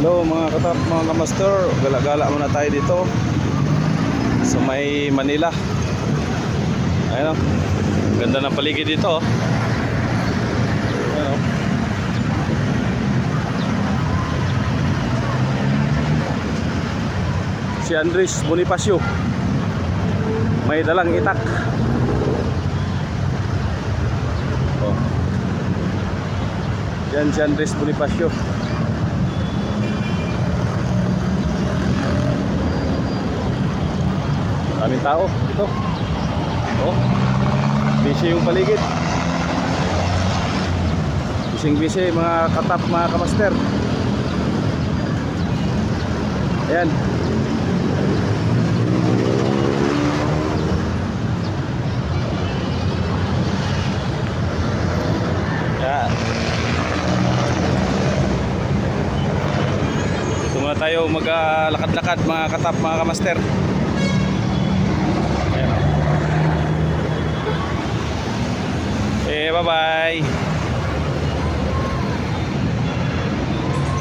Hello mga katap, mga kamaster. Gala-gala muna tayo dito sa may Manila. Ayun, ganda ng paligid dito. Ayun, si Andres Bonifacio may dalang itak. Yan si Andres Bonifacio. Daming tao dito. Oh, busy yung paligid. Busy mga katap, mga kamaster. Ayan. Yan. Dito muna tayo maglakad-lakad mga katap, mga kamaster. Bye-bye.